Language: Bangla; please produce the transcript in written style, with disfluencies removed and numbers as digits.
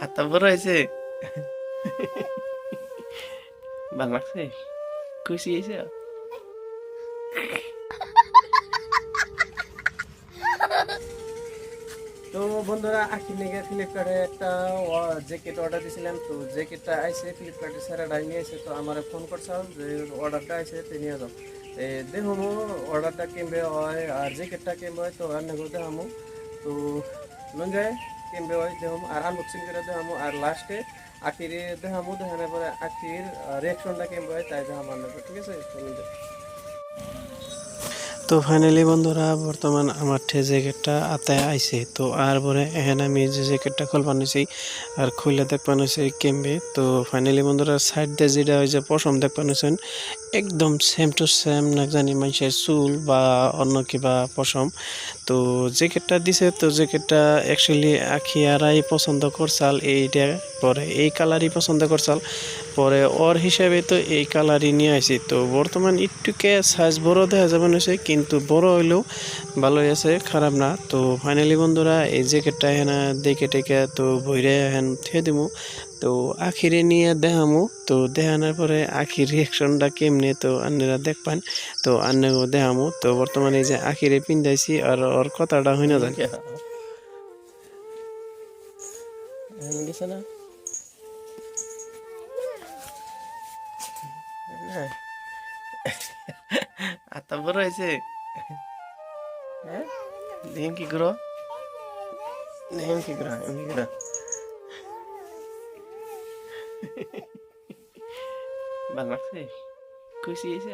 এত বড় হয়েছে, ভালো লাগছে, খুশি হয়েছে। তো বন্ধুরা, আখির নিয়ে ফ্লিপকার্টে একটা জ্যাকেট অর্ডার দিয়েছিলাম। তো জ্যাকেটটা আইসে ফ্লিপকার্টের স্যারেরাই নিয়ে এসে, তো আমার ফোন করছিলাম যে অর্ডারটা আইসে তো নিয়ে যাও। দেখুন অর্ডারটা কেমবে হয় আর জ্যাকেটটা কেমবে হয়, তো রান্না করে দেখামো। তো লঞ্জায় কেমবে হয় দেখুন, আর আনবক্সিং করে দেখামো, আর লাস্টে আখির দেখামো। দেখানোর পরে আখির রিয়াকশনটা কেমবে হয় তাই দেখামো আপনাকে, ঠিক আছে? তো লঞ্জায়। তো ফাইনালি বন্ধুরা, বর্তমান আমার ঠে জ্যাকেটটা আতায় আইছে। তো আর পরে এখানে আমি যে জ্যাকেটটা খুলবান হয়েছি আর খুলে দেখবান হয়েছে কেমবে। তো ফাইনালি বন্ধুরা, সাইড দিয়ে যেটা হয়েছে পশম দেখবান হয়েছেন, একদম সেম টু সেম না জানি মানুষের চুল বা অন্য কিবা পশম। তো জ্যাকেটটা দিছে, তো জ্যাকেটটা অ্যাকচুয়ালি আখিয়ারাই পছন্দ করছাল এইটা, পরে এই কালারই পছন্দ করছাল, পরে ওর হিসাবে তো এই কালারই নিয়ে আসি। তো বর্তমান একটুকে সাইজ বড় দেখা যাবে না, কিন্তু বড় হইলেও ভালোই আছে, খারাপ না। তো ফাইনালি বন্ধুরা, এই জ্যাকেটটা এখানে দেখে টেকে তো ভইরে এখন থুয়ে দিমু। তো আখিরে নিয়ে দেখামু। তো দেখানোর পরে আখির রিয়াকশনটা কেমনে তো আপনারা দেখবেন। তো আন্নাকেও দেখামু। তো বর্তমানে এই যে আখিরে পিন্দাইছি আর ওর কথাটা হই না জানি না। এত বড় হয়েছে, হ্যাঁ? দেখেন কি করো, দেখেন কি করো, এমনি করো। ভালো লাগছে, খুশি হয়েছে।